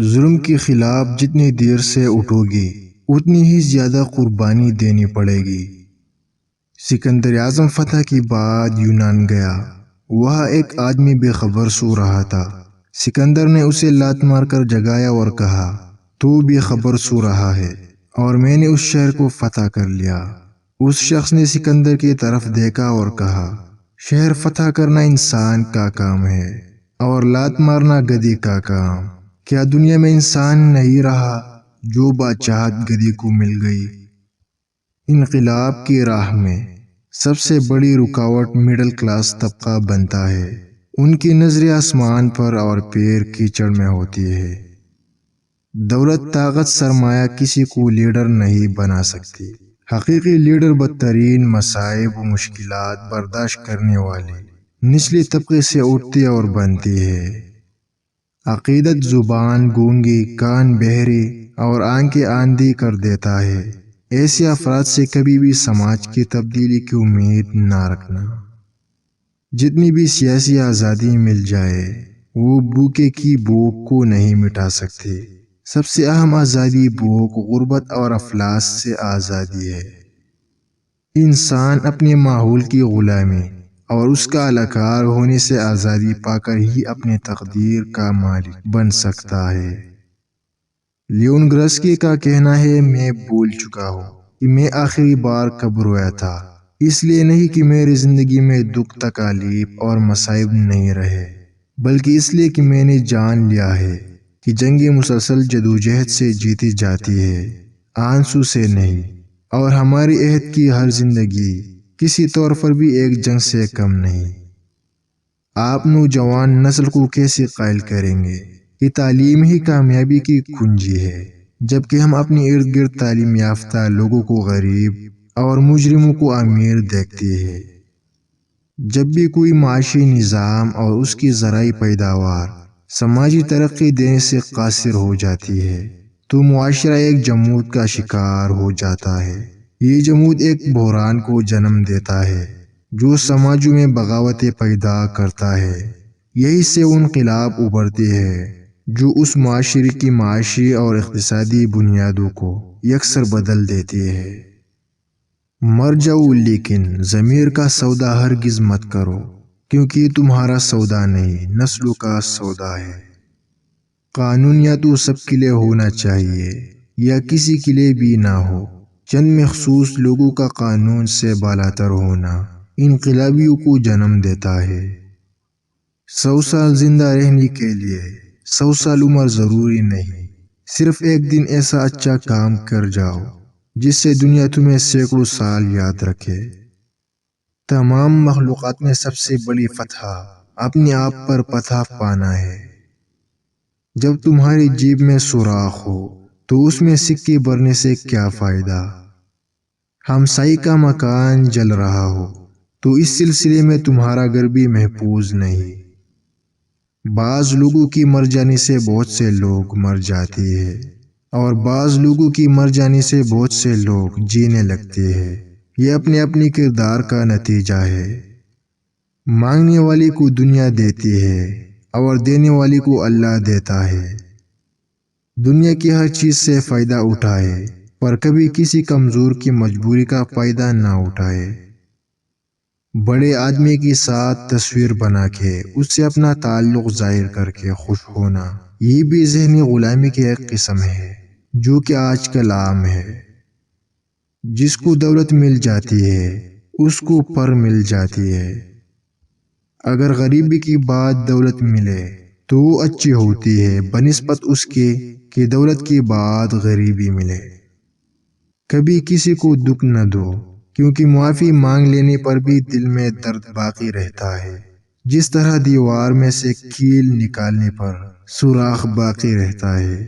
ظلم کے خلاف جتنی دیر سے اٹھو گی اتنی ہی زیادہ قربانی دینی پڑے گی۔ سکندر اعظم فتح کے بعد یونان گیا۔ وہاں ایک آدمی بے خبر سو رہا تھا۔ سکندر نے اسے لات مار کر جگایا اور کہا، تو بے خبر سو رہا ہے اور میں نے اس شہر کو فتح کر لیا۔ اس شخص نے سکندر کی طرف دیکھا اور کہا، شہر فتح کرنا انسان کا کام ہے اور لات مارنا گدھے کا کام۔ کیا دنیا میں انسان نہیں رہا جو بادشاہت گدھے کو مل گئی؟ انقلاب کی راہ میں سب سے بڑی رکاوٹ مڈل کلاس طبقہ بنتا ہے۔ ان کی نظریں آسمان پر اور پیر کیچڑ میں ہوتی ہے۔ دولت، طاقت، سرمایہ کسی کو لیڈر نہیں بنا سکتی۔ حقیقی لیڈر بدترین مصائب و مشکلات برداشت کرنے والے نچلے طبقے سے اٹھتی اور بنتی ہے۔ عقیدت زبان گونگی، کان بہرے اور آنکھیں اندھی کر دیتا ہے۔ ایسے افراد سے کبھی بھی سماج کی تبدیلی کی امید نہ رکھنا۔ جتنی بھی سیاسی آزادی مل جائے وہ بھوکے کی بھوک کو نہیں مٹا سکتی۔ سب سے اہم آزادی بھوک، غربت اور افلاس سے آزادی ہے۔ انسان اپنے ماحول کی غلامی اور اس کا الاکار ہونے سے آزادی پا کر ہی اپنی تقدیر کا مالک بن سکتا ہے۔ لیون گرسکی کا کہنا ہے، میں بھول چکا ہوں کہ میں آخری بار کب رویا تھا، اس لیے نہیں کہ میری زندگی میں دکھ، تکالیف اور مصائب نہیں رہے، بلکہ اس لیے کہ میں نے جان لیا ہے کہ جنگیں مسلسل جدوجہد سے جیتی جاتی ہے، آنسو سے نہیں، اور ہماری عہد کی ہر زندگی کسی طور پر بھی ایک جنگ سے کم نہیں۔ آپ نوجوان نسل کو کیسے قائل کریں گے کہ تعلیم ہی کامیابی کی کنجی ہے، جبکہ ہم اپنے ارد گرد تعلیم یافتہ لوگوں کو غریب اور مجرموں کو امیر دیکھتے ہیں؟ جب بھی کوئی معاشی نظام اور اس کی زرعی پیداوار سماجی ترقی دینے سے قاصر ہو جاتی ہے تو معاشرہ ایک جمود کا شکار ہو جاتا ہے۔ یہ جمود ایک بحران کو جنم دیتا ہے جو سماجوں میں بغاوتیں پیدا کرتا ہے۔ یہی سے انقلاب ابھرتے ہیں جو اس معاشرے کی معاشی اور اقتصادی بنیادوں کو یکسر بدل دیتے ہیں۔ مر جاؤ لیکن ضمیر کا سودا ہرگز مت کرو، کیونکہ یہ تمہارا سودا نہیں، نسلوں کا سودا ہے۔ قانون یا تو سب کے لیے ہونا چاہیے یا کسی کے لیے بھی نہ ہو۔ چند مخصوص لوگوں کا قانون سے بالاتر ہونا انقلابیوں کو جنم دیتا ہے۔ 100 سال زندہ رہنے کے لیے 100 سال عمر ضروری نہیں، صرف ایک دن ایسا اچھا کام کر جاؤ جس سے دنیا تمہیں سینکڑوں سال یاد رکھے۔ تمام مخلوقات میں سب سے بڑی فتح اپنے آپ پر فتح پانا ہے۔ جب تمہاری جیب میں سوراخ ہو تو اس میں سکے بھرنے سے کیا فائدہ؟ ہمسائے کا مکان جل رہا ہو تو اس سلسلے میں تمہارا گھر بھی محفوظ نہیں۔ بعض لوگوں کی مر جانے سے بہت سے لوگ مر جاتے ہیں اور بعض لوگوں کی مر جانے سے بہت سے لوگ جینے لگتے ہیں۔ یہ اپنے اپنے کردار کا نتیجہ ہے۔ مانگنے والے کو دنیا دیتی ہے اور دینے والے کو اللہ دیتا ہے۔ دنیا کی ہر چیز سے فائدہ اٹھائے پر کبھی کسی کمزور کی مجبوری کا فائدہ نہ اٹھائے۔ بڑے آدمی کے ساتھ تصویر بنا کے اس سے اپنا تعلق ظاہر کر کے خوش ہونا، یہ بھی ذہنی غلامی کی ایک قسم ہے جو کہ آج کل عام ہے۔ جس کو دولت مل جاتی ہے اس کو پر مل جاتی ہے۔ اگر غریبی کے بعد دولت ملے تو وہ اچھی ہوتی ہے بنسبت اس کے کہ دولت کے بعد غریبی ملے۔ کبھی کسی کو دکھ نہ دو، کیونکہ معافی مانگ لینے پر بھی دل میں درد باقی رہتا ہے، جس طرح دیوار میں سے کیل نکالنے پر سوراخ باقی رہتا ہے۔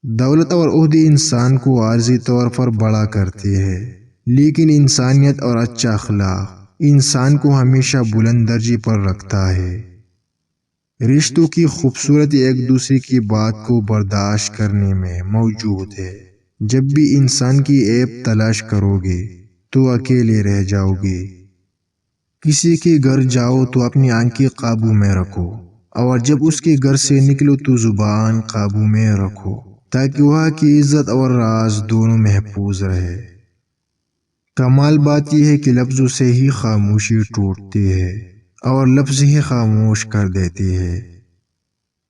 دولت اور عہدے انسان کو عارضی طور پر بڑا کرتے ہیں، لیکن انسانیت اور اچھا اخلاق انسان کو ہمیشہ بلند درجے پر رکھتا ہے۔ رشتوں کی خوبصورتی ایک دوسرے کی بات کو برداشت کرنے میں موجود ہے۔ جب بھی انسان کی عیب تلاش کرو گے تو اکیلے رہ جاؤ گے۔ کسی کے گھر جاؤ تو اپنی آنکھیں قابو میں رکھو اور جب اس کے گھر سے نکلو تو زبان قابو میں رکھو تاکہ وہاں کی عزت اور راز دونوں محفوظ رہے۔ کمال بات یہ ہے کہ لفظوں سے ہی خاموشی ٹوٹتی ہے اور لفظ ہی خاموش کر دیتی ہے۔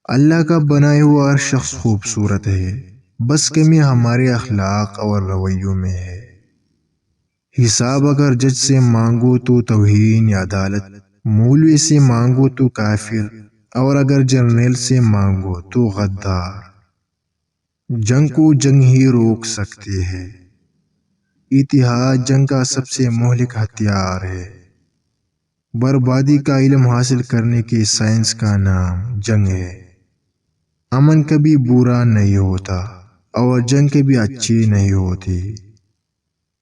اللہ کا بنایا ہوا ہر شخص خوبصورت ہے، بس کمی ہمارے اخلاق اور رویوں میں ہے۔ حساب اگر جج سے مانگو تو توہین یا عدالت، مولوی سے مانگو تو کافر، اور اگر جرنیل سے مانگو تو غدار۔ جنگ کو جنگ ہی روک سکتی ہے، اتحاد جنگ کا سب سے مہلک ہتھیار ہے۔ بربادی کا علم حاصل کرنے کی سائنس کا نام جنگ ہے۔ امن کبھی برا نہیں ہوتا اور جنگ کبھی اچھی نہیں ہوتی۔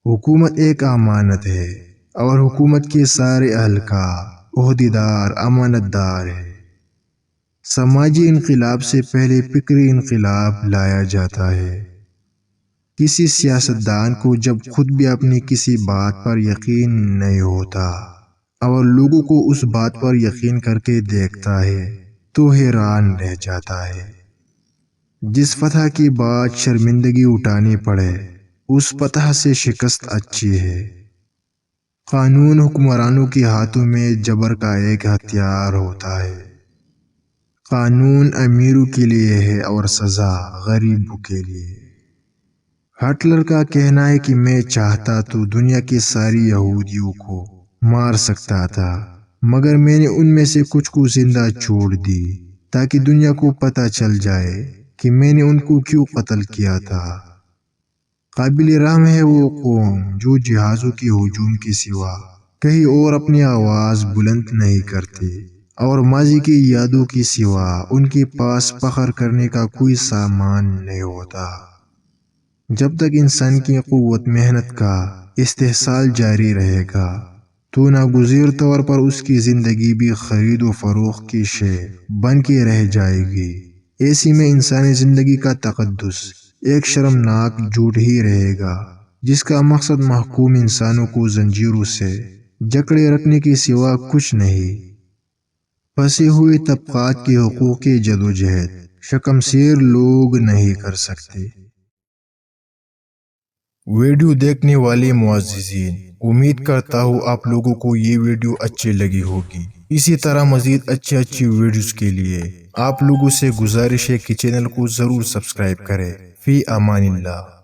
حکومت ایک امانت ہے اور حکومت کے سارے اہلکار عہدیدار امانت دار ہیں۔ سماجی انقلاب سے پہلے فکری انقلاب لایا جاتا ہے۔ کسی سیاستدان کو جب خود بھی اپنی کسی بات پر یقین نہیں ہوتا اور لوگوں کو اس بات پر یقین کر کے دیکھتا ہے تو حیران رہ جاتا ہے۔ جس فتح کے بعد شرمندگی اٹھانی پڑے اس فتح سے شکست اچھی ہے۔ قانون حکمرانوں کے ہاتھوں میں جبر کا ایک ہتھیار ہوتا ہے۔ قانون امیروں کے لیے ہے اور سزا غریبوں کے لیے۔ ہٹلر کا کہنا ہے کہ میں چاہتا تو دنیا کے ساری یہودیوں کو مار سکتا تھا، مگر میں نے ان میں سے کچھ کو زندہ چھوڑ دی تاکہ دنیا کو پتہ چل جائے کہ میں نے ان کو کیوں قتل کیا تھا۔ قابل رحم ہے وہ قوم جو جہازوں کے ہجوم کے سوا کہیں اور اپنی آواز بلند نہیں کرتی اور ماضی کی یادوں کے سوا ان کے پاس فخر کرنے کا کوئی سامان نہیں ہوتا۔ جب تک انسان کی قوت محنت کا استحصال جاری رہے گا تو ناگزیر طور پر اس کی زندگی بھی خرید و فروخت کی شے بن کے رہ جائے گی۔ ایسی میں انسانی زندگی کا تقدس ایک شرمناک جھوٹ ہی رہے گا جس کا مقصد محکوم انسانوں کو زنجیروں سے جکڑے رکھنے کے سوا کچھ نہیں۔ پھنسے ہوئے طبقات کے حقوق کی جدوجہد شکمسیر لوگ نہیں کر سکتے۔ ویڈیو دیکھنے والے معززین، امید کرتا ہوں آپ لوگوں کو یہ ویڈیو اچھی لگی ہوگی۔ اسی طرح مزید اچھی ویڈیوز کے لیے آپ لوگوں سے گزارش ہے کہ چینل کو ضرور سبسکرائب کریں۔ فی امان اللہ۔